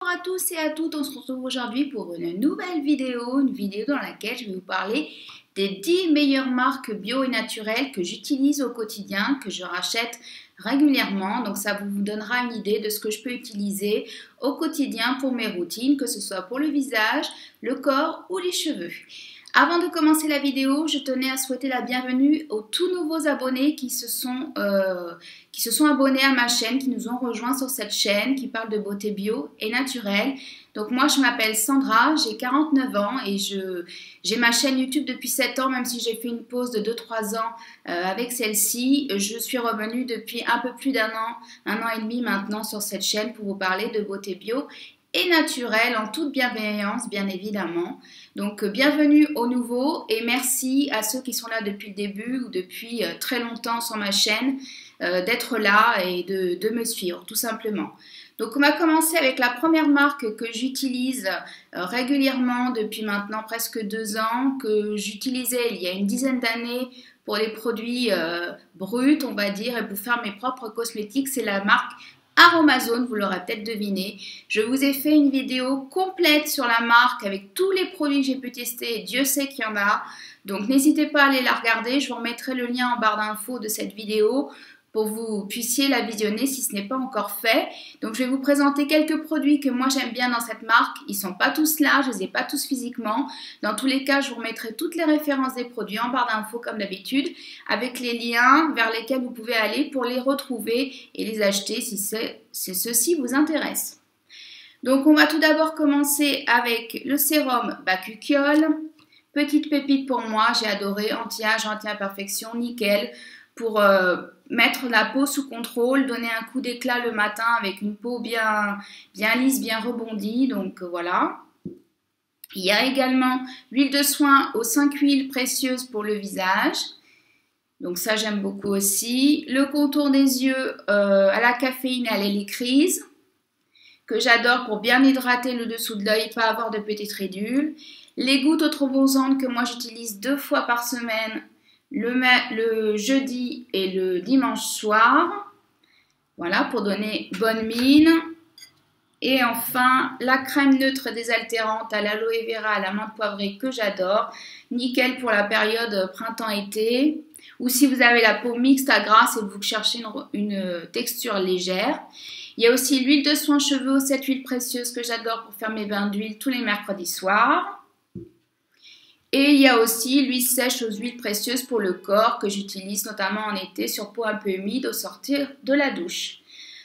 Bonjour à tous et à toutes, on se retrouve aujourd'hui pour une nouvelle vidéo, dans laquelle je vais vous parler des 10 meilleures marques bio et naturelles que j'utilise au quotidien, que je rachète régulièrement. Donc ça vous donnera une idée de ce que je peux utiliser au quotidien pour mes routines, que ce soit pour le visage, le corps ou les cheveux. Avant de commencer la vidéo, je tenais à souhaiter la bienvenue aux tout nouveaux abonnés qui se sont abonnés à ma chaîne, qui nous ont rejoints sur cette chaîne qui parle de beauté bio et naturelle. Donc moi je m'appelle Sandra, j'ai 49 ans et j'ai ma chaîne YouTube depuis 7 ans, même si j'ai fait une pause de 2-3 ans avec celle-ci. Je suis revenue depuis un peu plus d'un an et demi maintenant sur cette chaîne pour vous parler de beauté bio et naturelle en toute bienveillance bien évidemment. Donc bienvenue aux nouveaux et merci à ceux qui sont là depuis le début ou depuis très longtemps sur ma chaîne d'être là et de me suivre tout simplement. Donc on va commencer avec la première marque que j'utilise régulièrement depuis maintenant presque 2 ans, que j'utilisais il y a une dizaine d'années pour les produits bruts on va dire et pour faire mes propres cosmétiques. C'est la marque Aromazone, vous l'aurez peut-être deviné. Je vous ai fait une vidéo complète sur la marque avec tous les produits que j'ai pu tester et Dieu sait qu'il y en a. Donc n'hésitez pas à aller la regarder, je vous remettrai le lien en barre d'infos de cette vidéo pour que vous puissiez la visionner si ce n'est pas encore fait. Donc je vais vous présenter quelques produits que moi j'aime bien dans cette marque. Ils ne sont pas tous là, je ne les ai pas tous physiquement. Dans tous les cas, je vous remettrai toutes les références des produits en barre d'infos comme d'habitude, avec les liens vers lesquels vous pouvez aller pour les retrouver et les acheter si ceci vous intéresse. Donc on va tout d'abord commencer avec le sérum Bakuchiol. Petite pépite pour moi, j'ai adoré, anti-âge, anti-imperfection, nickel, pour mettre la peau sous contrôle, donner un coup d'éclat le matin avec une peau bien lisse, bien rebondie, donc voilà. Il y a également l'huile de soin aux 5 huiles précieuses pour le visage, donc ça j'aime beaucoup aussi. Le contour des yeux à la caféine et à l'hélicryse, que j'adore pour bien hydrater le dessous de l'œil, pas avoir de petites ridules. Les gouttes auto-bronzantes que moi j'utilise 2 fois par semaine, le jeudi et le dimanche soir, voilà, pour donner bonne mine. Et enfin, la crème neutre désaltérante à l'aloe vera, à la menthe poivrée que j'adore, nickel pour la période printemps-été, ou si vous avez la peau mixte à grasse et que vous cherchez une texture légère. Il y a aussi l'huile de soin cheveux aux 7 huiles précieuses que j'adore pour faire mes bains d'huile tous les mercredis soirs. Et il y a aussi l'huile sèche aux huiles précieuses pour le corps que j'utilise notamment en été sur peau un peu humide au sortir de la douche.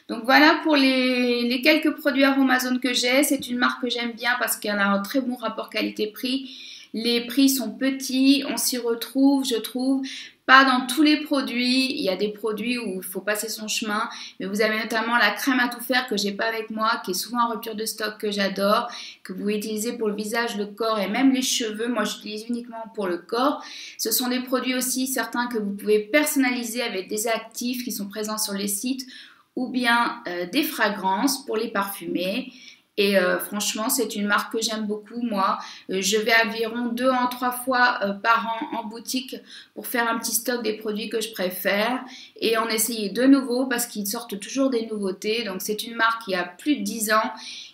Donc voilà pour les quelques produits Aromazone que j'ai. C'est une marque que j'aime bien parce qu'elle a un très bon rapport qualité-prix. Les prix sont petits, on s'y retrouve, je trouve. Pas dans tous les produits, il y a des produits où il faut passer son chemin, mais vous avez notamment la crème à tout faire que j'ai pas avec moi, qui est souvent en rupture de stock, que j'adore, que vous pouvez utiliser pour le visage, le corps et même les cheveux. Moi j'utilise uniquement pour le corps. Ce sont des produits aussi certains que vous pouvez personnaliser avec des actifs qui sont présents sur les sites ou bien des fragrances pour les parfumer. Et franchement, c'est une marque que j'aime beaucoup, moi. Je vais environ 2 à 3 fois par an en boutique pour faire un petit stock des produits que je préfère et en essayer de nouveaux parce qu'ils sortent toujours des nouveautés. Donc c'est une marque qui a plus de 10 ans,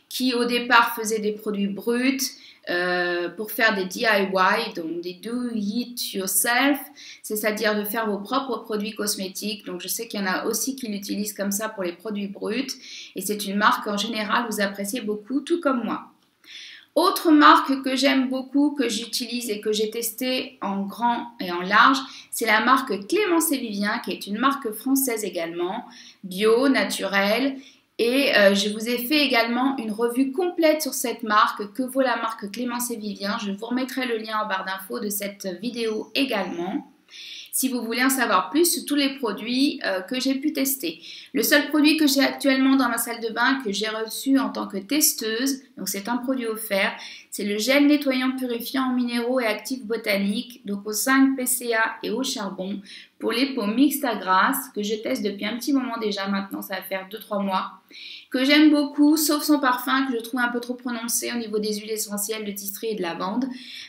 qui au départ faisait des produits bruts pour faire des DIY, donc des do it yourself, c'est-à-dire de faire vos propres produits cosmétiques. Donc je sais qu'il y en a aussi qui l'utilisent comme ça pour les produits bruts et c'est une marque en général vous appréciez beaucoup, tout comme moi. Autre marque que j'aime beaucoup, que j'utilise et que j'ai testé en grand et en large, c'est la marque Clémence et Vivien, qui est une marque française également, bio, naturelle. Et je vous ai fait également une revue complète sur cette marque, que vaut la marque Clémence et Vivien. Je vous remettrai le lien en barre d'infos de cette vidéo également, si vous voulez en savoir plus sur tous les produits que j'ai pu tester. Le seul produit que j'ai actuellement dans ma salle de bain, que j'ai reçu en tant que testeuse, donc c'est un produit offert, c'est le gel nettoyant purifiant en minéraux et actifs botaniques, donc au 5 PCA et au charbon, pour les peaux mixtes à grasse, que je teste depuis un petit moment déjà maintenant, ça va faire 2-3 mois, que j'aime beaucoup, sauf son parfum que je trouve un peu trop prononcé au niveau des huiles essentielles de tisserie et de lavande.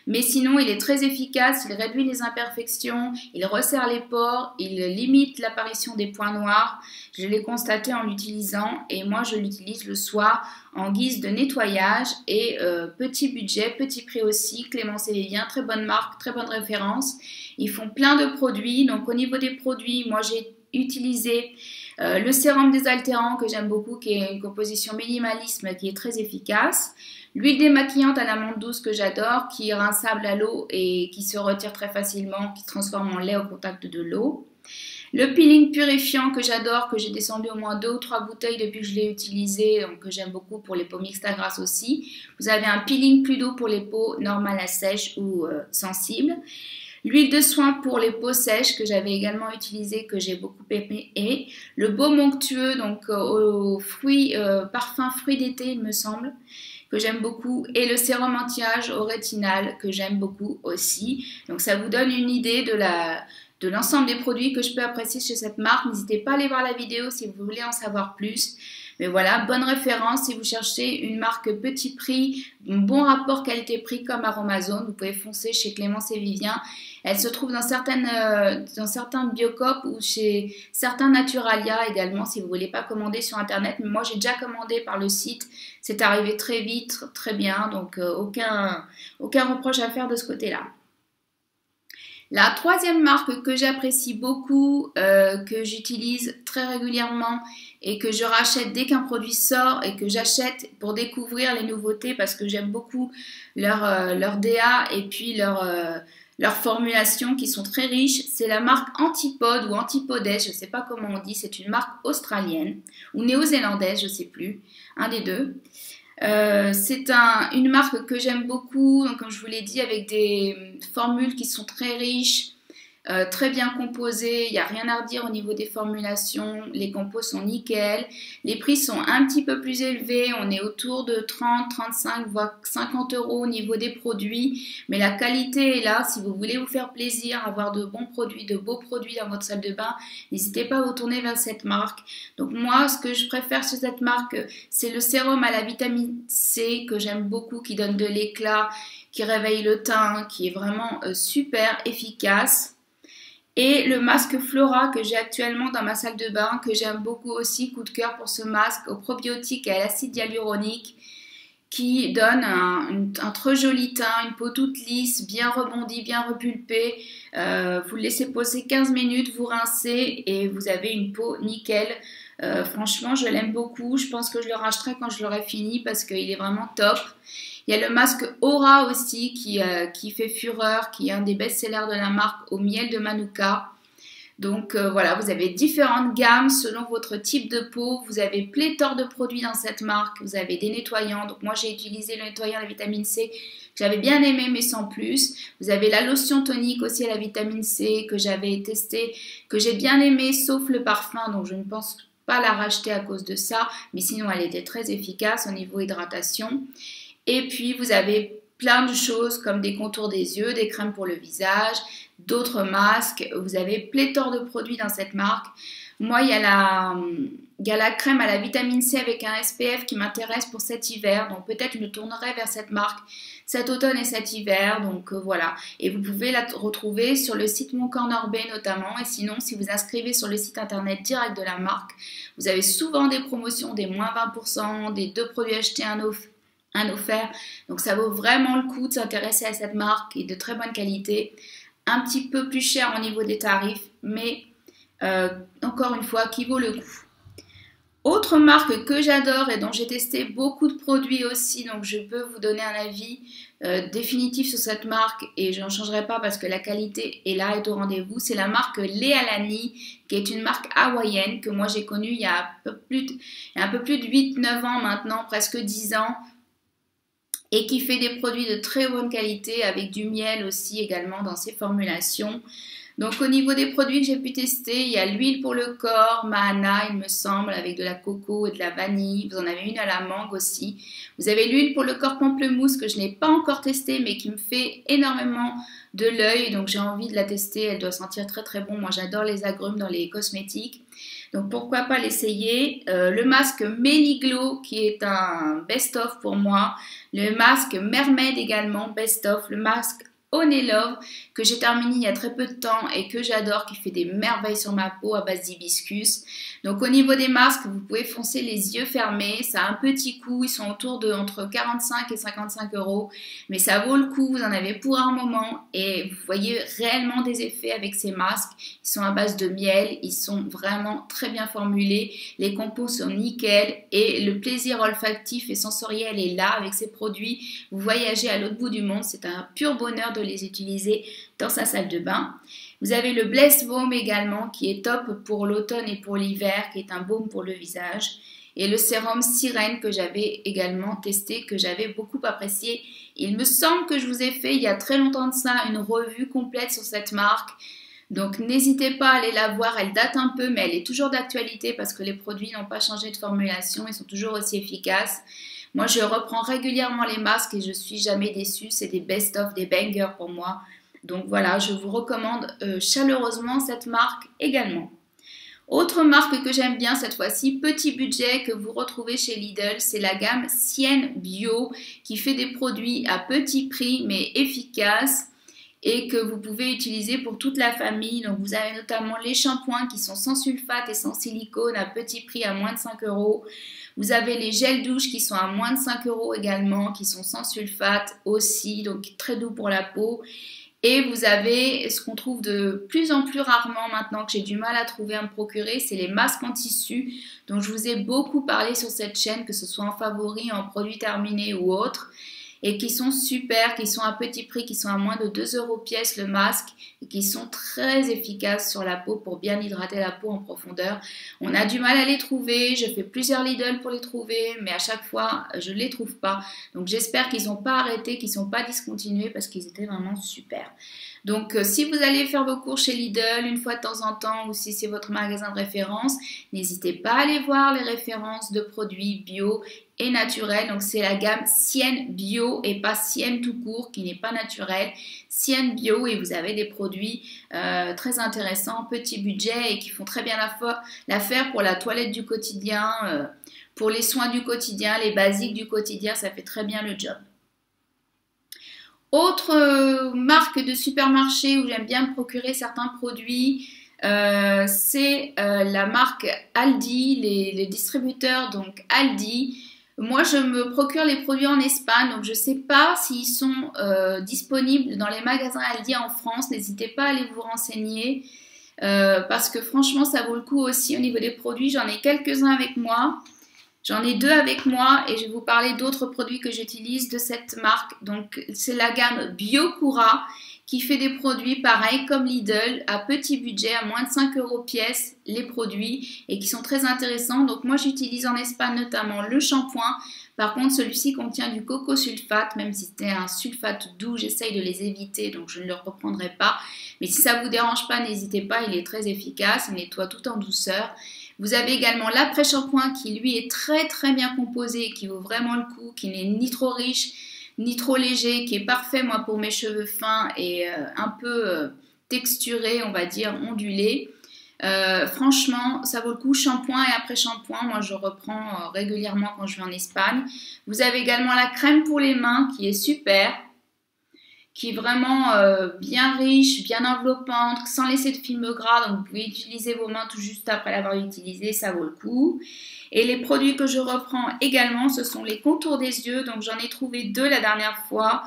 Mais sinon, il est très efficace, il réduit les imperfections, il resserre les pores, il limite l'apparition des points noirs. Je l'ai constaté en l'utilisant et moi je l'utilise le soir en guise de nettoyage et petit budget, petit prix aussi. Clémence et Vivien, très bonne marque, très bonne référence. Ils font plein de produits. Donc au niveau des produits, moi j'ai utilisé le sérum désaltérant que j'aime beaucoup, qui est une composition minimalisme qui est très efficace. L'huile démaquillante à l'amande douce que j'adore, qui est rinçable à l'eau et qui se retire très facilement, qui se transforme en lait au contact de l'eau. Le peeling purifiant que j'adore, que j'ai descendu au moins 2 ou 3 bouteilles depuis que je l'ai utilisé, donc que j'aime beaucoup pour les peaux mixtes à grasse aussi. Vous avez un peeling plus doux pour les peaux normales à sèches ou sensibles. L'huile de soin pour les peaux sèches que j'avais également utilisé, que j'ai beaucoup aimé, et le baume onctueux, donc aux fruits, parfum fruits d'été il me semble, que j'aime beaucoup, et le sérum anti-âge au rétinal que j'aime beaucoup aussi. Donc ça vous donne une idée de l'ensemble des produits que je peux apprécier chez cette marque. N'hésitez pas à aller voir la vidéo si vous voulez en savoir plus. Mais voilà, bonne référence si vous cherchez une marque petit prix, un bon rapport qualité-prix comme Aromazone. Vous pouvez foncer chez Clémence et Vivien. Elle se trouve dans certains Biocoop ou chez certains Naturalia également si vous ne voulez pas commander sur internet. Mais moi j'ai déjà commandé par le site, c'est arrivé très vite, très bien, donc aucun reproche à faire de ce côté-là. La troisième marque que j'apprécie beaucoup, que j'utilise très régulièrement et que je rachète dès qu'un produit sort et que j'achète pour découvrir les nouveautés parce que j'aime beaucoup leur DA et puis leurs formulations qui sont très riches, c'est la marque Antipode ou Antipodes, je ne sais pas comment on dit, c'est une marque australienne ou néo-zélandaise, je ne sais plus, un des deux. C'est une marque que j'aime beaucoup, donc, comme je vous l'ai dit, avec des formules qui sont très riches, très bien composées, il n'y a rien à redire au niveau des formulations, les compos sont nickel, les prix sont un petit peu plus élevés, on est autour de 30, 35 voire 50 € au niveau des produits, mais la qualité est là. Si vous voulez vous faire plaisir, avoir de bons produits, de beaux produits dans votre salle de bain, n'hésitez pas à vous tourner vers cette marque. Donc moi, ce que je préfère sur cette marque, c'est le sérum à la vitamine C que j'aime beaucoup, qui donne de l'éclat, qui réveille le teint, qui est vraiment super efficace. Et le masque Flora que j'ai actuellement dans ma salle de bain, que j'aime beaucoup aussi, coup de cœur pour ce masque au probiotique et à l'acide hyaluronique, qui donne un très joli teint, une peau toute lisse, bien rebondie, bien repulpée. Vous le laissez poser 15 minutes, vous rincez et vous avez une peau nickel. Franchement, je l'aime beaucoup. Je pense que je le rachèterai quand je l'aurai fini parce qu'il est vraiment top. Il y a le masque Aura aussi qui fait fureur, qui est un des best-sellers de la marque au miel de Manuka. Donc voilà, vous avez différentes gammes selon votre type de peau. Vous avez pléthore de produits dans cette marque. Vous avez des nettoyants. Donc moi j'ai utilisé le nettoyant à la vitamine C que j'avais bien aimé mais sans plus. Vous avez la lotion tonique aussi à la vitamine C que j'avais testée, que j'ai bien aimé sauf le parfum. Donc je ne pense pas la racheter à cause de ça. Mais sinon elle était très efficace au niveau hydratation. Et puis vous avez plein de choses comme des contours des yeux, des crèmes pour le visage, d'autres masques. Vous avez pléthore de produits dans cette marque. Moi, il y a la crème à la vitamine C avec un SPF qui m'intéresse pour cet hiver. Donc peut-être je me tournerai vers cette marque cet automne et cet hiver. Donc voilà. Et vous pouvez la retrouver sur le site Mon Corner Bay notamment. Et sinon, si vous inscrivez sur le site internet direct de la marque, vous avez souvent des promotions, des moins 20%, des 2 produits achetés, un offert. Donc ça vaut vraiment le coup de s'intéresser à cette marque qui est de très bonne qualité. Un petit peu plus cher au niveau des tarifs, mais encore une fois, qui vaut le coup. Autre marque que j'adore et dont j'ai testé beaucoup de produits aussi, donc je peux vous donner un avis définitif sur cette marque et je n'en changerai pas parce que la qualité est là, est au rendez-vous. C'est la marque Lealani, qui est une marque hawaïenne que moi j'ai connue il y a un peu plus de 8-9 ans maintenant, presque 10 ans. Et qui fait des produits de très bonne qualité avec du miel aussi également dans ses formulations. Donc au niveau des produits que j'ai pu tester, il y a l'huile pour le corps, Mahana il me semble, avec de la coco et de la vanille. Vous en avez une à la mangue aussi. Vous avez l'huile pour le corps pamplemousse que je n'ai pas encore testée mais qui me fait énormément de l'œil. Donc j'ai envie de la tester, elle doit sentir très très bon. Moi j'adore les agrumes dans les cosmétiques. Donc pourquoi pas l'essayer. Le masque Meliglo qui est un best-of pour moi. Le masque Mermaid également, best-of. Le masque Honey Love que j'ai terminé il y a très peu de temps et que j'adore, qui fait des merveilles sur ma peau à base d'hibiscus. Donc au niveau des masques, vous pouvez foncer les yeux fermés, ça a un petit coût, ils sont autour de entre 45 et 55 euros, mais ça vaut le coup, vous en avez pour un moment et vous voyez réellement des effets avec ces masques. Ils sont à base de miel, ils sont vraiment très bien formulés, les compos sont nickel et le plaisir olfactif et sensoriel est là avec ces produits. Vous voyagez à l'autre bout du monde, c'est un pur bonheur de les utiliser dans sa salle de bain. Vous avez le Bless Balm également qui est top pour l'automne et pour l'hiver, qui est un baume pour le visage. Et le sérum Sirène que j'avais également testé, que j'avais beaucoup apprécié. Il me semble que je vous ai fait il y a très longtemps de ça une revue complète sur cette marque. Donc n'hésitez pas à aller la voir, elle date un peu mais elle est toujours d'actualité parce que les produits n'ont pas changé de formulation, ils sont toujours aussi efficaces. Moi je reprends régulièrement les masques et je suis jamais déçue, c'est des best-of, des bangers pour moi. Donc voilà, je vous recommande chaleureusement cette marque également. Autre marque que j'aime bien cette fois-ci, petit budget que vous retrouvez chez Lidl, c'est la gamme Sienne Bio qui fait des produits à petit prix mais efficaces et que vous pouvez utiliser pour toute la famille. Donc vous avez notamment les shampoings qui sont sans sulfate et sans silicone à petit prix à moins de 5 euros. Vous avez les gels douche qui sont à moins de 5 euros également, qui sont sans sulfate aussi, donc très doux pour la peau. Et vous avez ce qu'on trouve de plus en plus rarement maintenant, que j'ai du mal à trouver à me procurer, c'est les masques en tissu, dont je vous ai beaucoup parlé sur cette chaîne, que ce soit en favori, en produits terminés ou autres, et qui sont super, qui sont à petit prix, qui sont à moins de 2 € pièce le masque, et qui sont très efficaces sur la peau pour bien hydrater la peau en profondeur. On a du mal à les trouver, je fais plusieurs Lidl pour les trouver, mais à chaque fois, je ne les trouve pas. Donc j'espère qu'ils n'ont pas arrêté, qu'ils ne sont pas discontinués, parce qu'ils étaient vraiment super. Donc si vous allez faire vos cours chez Lidl une fois de temps en temps, ou si c'est votre magasin de référence, n'hésitez pas à aller voir les références de produits bio et naturels. Donc c'est la gamme Sienne Bio et pas Sienne tout court qui n'est pas naturel. Sienne Bio, et vous avez des produits très intéressants, petit budget et qui font très bien l'affaire pour la toilette du quotidien, pour les soins du quotidien, les basiques du quotidien, ça fait très bien le job. Autre marque de supermarché où j'aime bien me procurer certains produits, c'est la marque Aldi, les distributeurs donc Aldi. Moi je me procure les produits en Espagne, donc je ne sais pas s'ils sont disponibles dans les magasins Aldi en France. N'hésitez pas à aller vous renseigner parce que franchement ça vaut le coup aussi au niveau des produits. J'en ai quelques-uns avec moi. J'en ai 2 avec moi et je vais vous parler d'autres produits que j'utilise de cette marque. Donc c'est la gamme Biokura qui fait des produits pareils comme Lidl à petit budget, à moins de 5 € pièce les produits et qui sont très intéressants. Donc moi j'utilise en Espagne notamment le shampoing. Par contre celui-ci contient du coco sulfate, même si c'était un sulfate doux, j'essaye de les éviter donc je ne le reprendrai pas. Mais si ça ne vous dérange pas, n'hésitez pas, il est très efficace, il nettoie tout en douceur. Vous avez également l'après-shampoing qui lui est très très bien composé, qui vaut vraiment le coup, qui n'est ni trop riche ni trop léger, qui est parfait moi pour mes cheveux fins et un peu texturés, on va dire ondulés. Franchement, ça vaut le coup, shampoing et après-shampoing, moi je reprends régulièrement quand je vais en Espagne. Vous avez également la crème pour les mains qui est super, qui est vraiment bien riche, bien enveloppante, sans laisser de film gras, donc vous pouvez utiliser vos mains tout juste après l'avoir utilisé, ça vaut le coup. Et les produits que je reprends également, ce sont les contours des yeux, donc j'en ai trouvé 2 la dernière fois,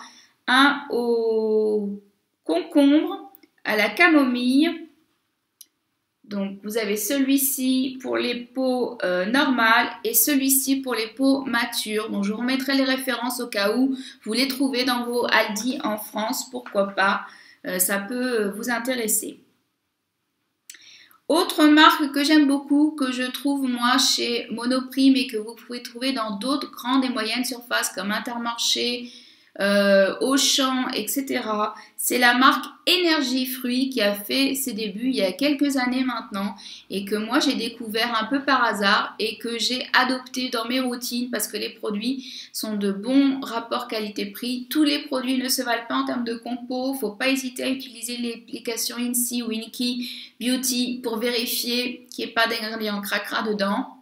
un au concombre, à la camomille. Donc vous avez celui-ci pour les peaux normales et celui-ci pour les peaux matures. Donc je vous remettrai les références au cas où vous les trouvez dans vos Aldi en France, pourquoi pas, ça peut vous intéresser. Autre marque que j'aime beaucoup, que je trouve moi chez Monoprix mais que vous pouvez trouver dans d'autres grandes et moyennes surfaces comme Intermarché, Auchan, etc. C'est la marque Énergie Fruits qui a fait ses débuts il y a quelques années maintenant et que moi j'ai découvert un peu par hasard et que j'ai adopté dans mes routines parce que les produits sont de bons rapports qualité-prix. Tous les produits ne se valent pas en termes de compo, il ne faut pas hésiter à utiliser l'application INSEE ou Inky Beauty pour vérifier qu'il n'y ait pas d'ingrédients cracra dedans.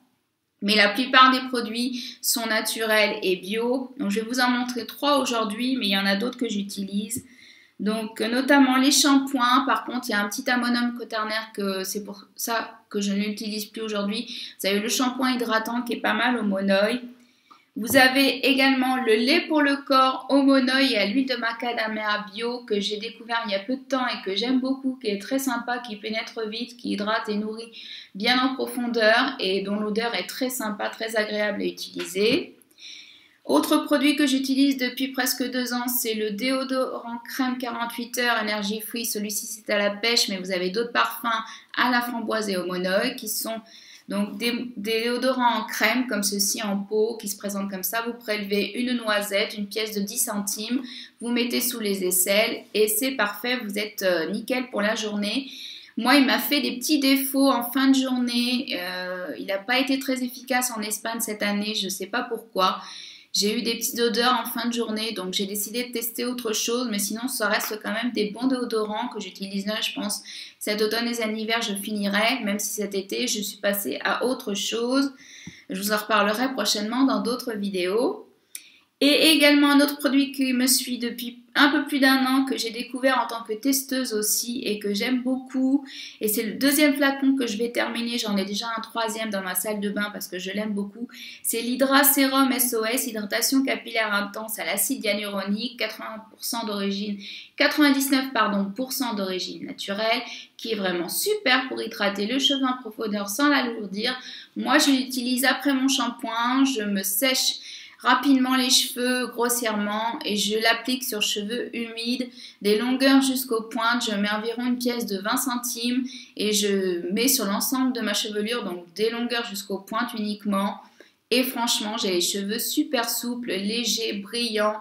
Mais la plupart des produits sont naturels et bio. Donc je vais vous en montrer 3 aujourd'hui, mais il y en a d'autres que j'utilise. Donc, notamment les shampoings. Par contre, il y a un petit ammonium quaternaire que c'est pour ça que je ne l'utilise plus aujourd'hui. Vous avez le shampoing hydratant qui est pas mal au monoï. Vous avez également le lait pour le corps au monoï et à l'huile de macadamia bio que j'ai découvert il y a peu de temps et que j'aime beaucoup, qui est très sympa, qui pénètre vite, qui hydrate et nourrit bien en profondeur et dont l'odeur est très sympa, très agréable à utiliser. Autre produit que j'utilise depuis presque 2 ans, c'est le déodorant crème 48 heures Energy Free. Celui-ci c'est à la pêche, mais vous avez d'autres parfums à la framboise et au monoï qui sont donc des déodorants en crème comme ceci en pot qui se présentent comme ça. Vous prélevez une noisette, une pièce de 10 centimes, vous mettez sous les aisselles et c'est parfait, vous êtes nickel pour la journée. Moi, il m'a fait des petits défauts en fin de journée. Il n'a pas été très efficace en Espagne cette année, je ne sais pas pourquoi. J'ai eu des petites odeurs en fin de journée, donc j'ai décidé de tester autre chose, mais sinon ça reste quand même des bons déodorants que j'utiliserai, je pense. Cet automne et cet hiver, je finirai, même si cet été, je suis passée à autre chose. Je vous en reparlerai prochainement dans d'autres vidéos. Et également un autre produit qui me suit depuis un peu plus d'1 an, que j'ai découvert en tant que testeuse aussi et que j'aime beaucoup. Et c'est le 2e flacon que je vais terminer, j'en ai déjà un 3e dans ma salle de bain parce que je l'aime beaucoup. C'est l'Hydra Sérum SOS, hydratation capillaire intense à l'acide hyaluronique, 80% d'origine, 99% d'origine naturelle, qui est vraiment super pour hydrater le cheveu en profondeur sans l'alourdir. Moi je l'utilise après mon shampoing, je me sèche rapidement les cheveux grossièrement et je l'applique sur cheveux humides, des longueurs jusqu'aux pointes. Je mets environ une pièce de 20 centimes et je mets sur l'ensemble de ma chevelure, donc des longueurs jusqu'aux pointes uniquement. Et franchement, j'ai les cheveux super souples, légers, brillants,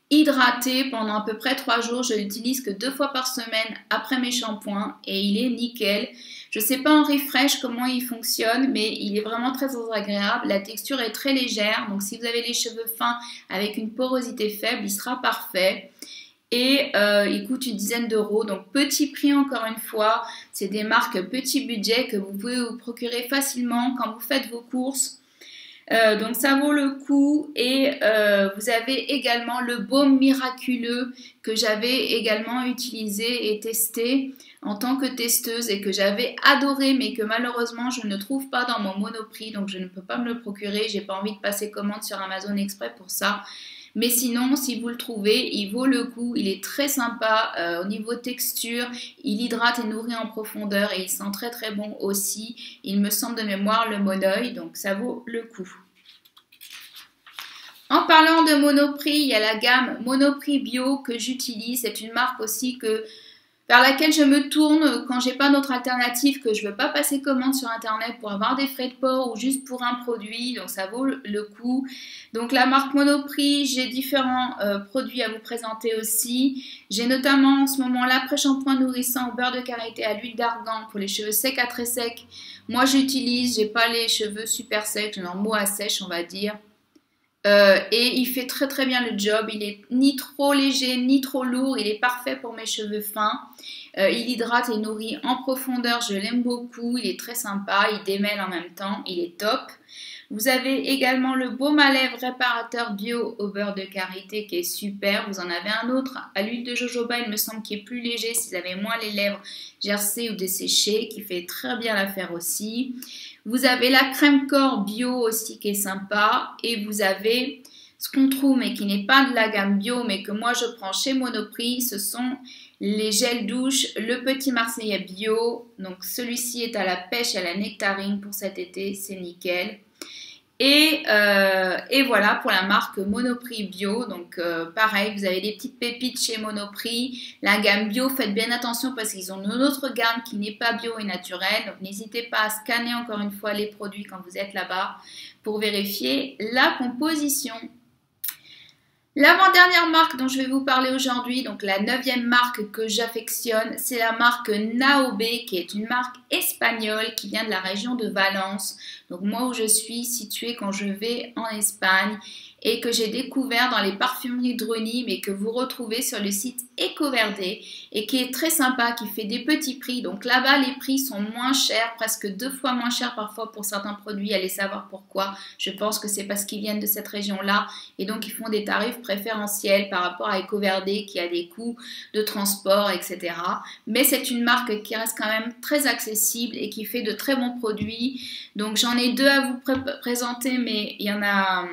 hydratés pendant à peu près 3 jours. Je l'utilise que 2 fois par semaine après mes shampoings et il est nickel. Je ne sais pas en refresh comment il fonctionne, mais il est vraiment très agréable. La texture est très légère, donc si vous avez les cheveux fins avec une porosité faible, il sera parfait. Et il coûte une dizaine d'euros, donc petit prix encore une fois. C'est des marques petit budget que vous pouvez vous procurer facilement quand vous faites vos courses. Donc ça vaut le coup et vous avez également le baume miraculeux que j'avais également utilisé et testé en tant que testeuse et que j'avais adoré mais que malheureusement je ne trouve pas dans mon Monoprix, donc je ne peux pas me le procurer. J'ai pas envie de passer commande sur Amazon Express pour ça. Mais sinon, si vous le trouvez, il vaut le coup. Il est très sympa au niveau texture. Il hydrate et nourrit en profondeur et il sent très très bon aussi. Il me semble de mémoire le monoï, donc ça vaut le coup. En parlant de Monoprix, il y a la gamme Monoprix Bio que j'utilise. C'est une marque aussi vers laquelle je me tourne quand j'ai pas d'autre alternative, que je veux pas passer commande sur internet pour avoir des frais de port ou juste pour un produit, donc ça vaut le coup. Donc la marque Monoprix, j'ai différents produits à vous présenter aussi. J'ai notamment en ce moment l'après-shampoing nourrissant au beurre de karité à l'huile d'argan pour les cheveux secs à très secs. Moi j'utilise, j'ai pas les cheveux super secs, j'ai un mot à sèche on va dire. Et il fait très très bien le job, il est ni trop léger ni trop lourd, il est parfait pour mes cheveux fins. Il hydrate et nourrit en profondeur, je l'aime beaucoup, il est très sympa, il démêle en même temps, il est top. Vous avez également le baume à lèvres réparateur bio au beurre de karité qui est super. Vous en avez un autre à l'huile de jojoba, il me semble, qui est plus léger si vous avez moins les lèvres gercées ou desséchées, qui fait très bien l'affaire aussi. Vous avez la crème corps bio aussi qui est sympa. Et vous avez ce qu'on trouve mais qui n'est pas de la gamme bio mais que moi je prends chez Monoprix. Ce sont les gels douche, le petit marseillais bio. Donc celui-ci est à la pêche et à la nectarine pour cet été, c'est nickel. Et voilà pour la marque Monoprix Bio. Donc pareil, vous avez des petites pépites chez Monoprix. La gamme Bio, faites bien attention parce qu'ils ont une autre gamme qui n'est pas bio et naturelle. Donc n'hésitez pas à scanner encore une fois les produits quand vous êtes là-bas pour vérifier la composition. L'avant-dernière marque dont je vais vous parler aujourd'hui, donc la 9e marque que j'affectionne, c'est la marque Naobe, qui est une marque espagnole qui vient de la région de Valence. Donc moi où je suis située quand je vais en Espagne. et que j'ai découvert dans les parfumeries Druny, mais que vous retrouvez sur le site EcoVerde et qui est très sympa, qui fait des petits prix. Donc là-bas, les prix sont moins chers, presque 2 fois moins chers parfois pour certains produits. Allez savoir pourquoi. Je pense que c'est parce qu'ils viennent de cette région-là et donc ils font des tarifs préférentiels par rapport à EcoVerde qui a des coûts de transport, etc. Mais c'est une marque qui reste quand même très accessible et qui fait de très bons produits. Donc j'en ai deux à vous présenter, mais il y en a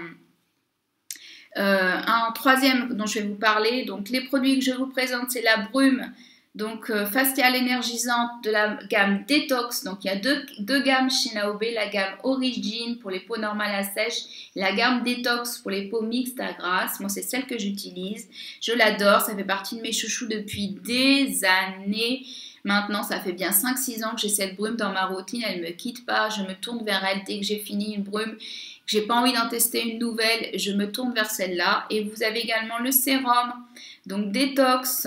un troisième dont je vais vous parler. Donc les produits que je vous présente, c'est la brume, donc faciale énergisante de la gamme Detox. Donc il y a deux gammes chez Naobe, la gamme Origin pour les peaux normales à sèche, la gamme Detox pour les peaux mixtes à grasse. Moi c'est celle que j'utilise, je l'adore, ça fait partie de mes chouchous depuis des années. Maintenant, ça fait bien 5-6 ans que j'ai cette brume dans ma routine, elle ne me quitte pas, je me tourne vers elle dès que j'ai fini une brume, que j'ai pas envie d'en tester une nouvelle, je me tourne vers celle-là. Et vous avez également le sérum, donc Détox,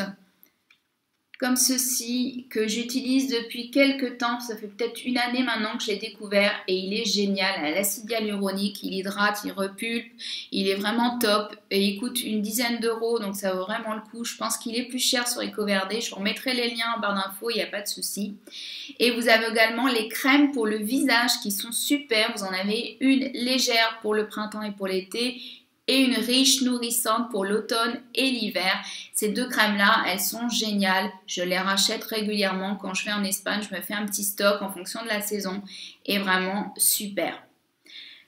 comme ceci, que j'utilise depuis quelques temps, ça fait peut-être une année maintenant que je l'ai découvert et il est génial, à l'acide hyaluronique, il hydrate, il repulpe, il est vraiment top et il coûte une dizaine d'euros, donc ça vaut vraiment le coup. Je pense qu'il est plus cher sur EcoVerde, je vous remettrai les liens en barre d'infos, il n'y a pas de souci. Et vous avez également les crèmes pour le visage qui sont super, vous en avez une légère pour le printemps et pour l'été, et une riche nourrissante pour l'automne et l'hiver. Ces deux crèmes-là, elles sont géniales. Je les rachète régulièrement. Quand je vais en Espagne, je me fais un petit stock en fonction de la saison. Et vraiment super.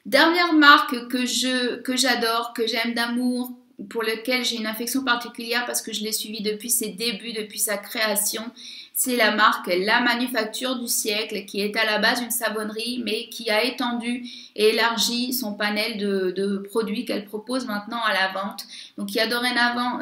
Dernière marque que j'adore, que j'aime d'amour, pour lequel j'ai une affection particulière parce que je l'ai suivi depuis ses débuts, depuis sa création. C'est la marque La Manufacture du siècle qui est à la base une savonnerie mais qui a étendu et élargi son panel de produits qu'elle propose maintenant à la vente. Donc il y a dorénavant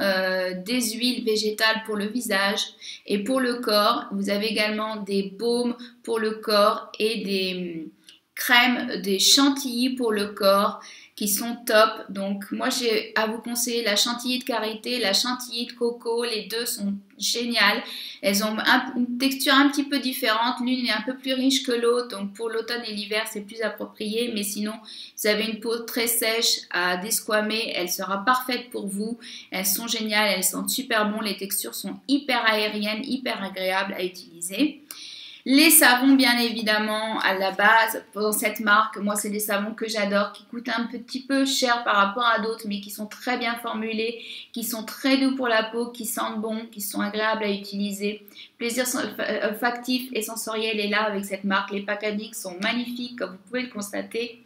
des huiles végétales pour le visage et pour le corps. Vous avez également des baumes pour le corps et des crèmes, des chantilly pour le corps qui sont top. Donc moi j'ai à vous conseiller la chantilly de karité, la chantilly de coco, les deux sont géniales. Elles ont une texture un petit peu différente, l'une est un peu plus riche que l'autre, donc pour l'automne et l'hiver c'est plus approprié, mais sinon vous avez une peau très sèche à desquamer, elle sera parfaite pour vous. Elles sont géniales, elles sentent super bon, les textures sont hyper aériennes, hyper agréables à utiliser. Les savons, bien évidemment, à la base, dans cette marque, moi, c'est des savons que j'adore, qui coûtent un petit peu cher par rapport à d'autres, mais qui sont très bien formulés, qui sont très doux pour la peau, qui sentent bon, qui sont agréables à utiliser. Plaisir olfactif et sensoriel est là avec cette marque. Les packagings sont magnifiques, comme vous pouvez le constater.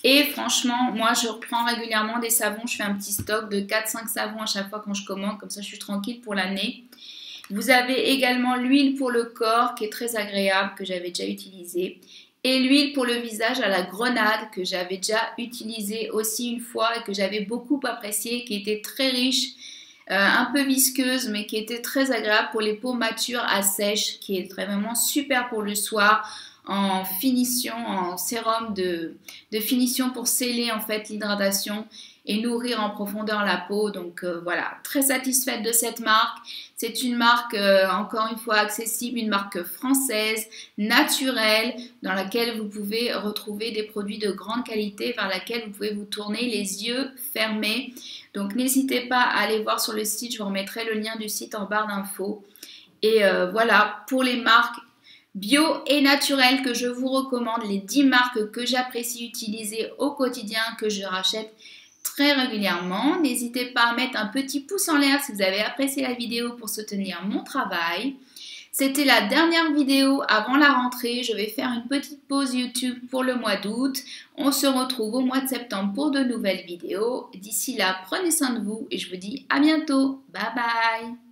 Et franchement, moi, je reprends régulièrement des savons. Je fais un petit stock de 4-5 savons à chaque fois quand je commande, comme ça, je suis tranquille pour l'année. Vous avez également l'huile pour le corps qui est très agréable, que j'avais déjà utilisée. Et l'huile pour le visage à la grenade que j'avais déjà utilisée aussi une fois et que j'avais beaucoup appréciée, qui était très riche, un peu visqueuse mais qui était très agréable pour les peaux matures à sèche, qui est vraiment super pour le soir en finition, en sérum de finition pour sceller en fait l'hydratation et nourrir en profondeur la peau. Donc voilà, très satisfaite de cette marque. C'est une marque encore une fois accessible, une marque française, naturelle, dans laquelle vous pouvez retrouver des produits de grande qualité, vers laquelle vous pouvez vous tourner les yeux fermés. Donc n'hésitez pas à aller voir sur le site, je vous remettrai le lien du site en barre d'infos. Et voilà, pour les marques bio et naturelles que je vous recommande, les 10 marques que j'apprécie utiliser au quotidien, que je rachète très régulièrement. N'hésitez pas à mettre un petit pouce en l'air si vous avez apprécié la vidéo pour soutenir mon travail. C'était la dernière vidéo avant la rentrée. Je vais faire une petite pause YouTube pour le mois d'août. On se retrouve au mois de septembre pour de nouvelles vidéos. D'ici là, prenez soin de vous et je vous dis à bientôt. Bye bye!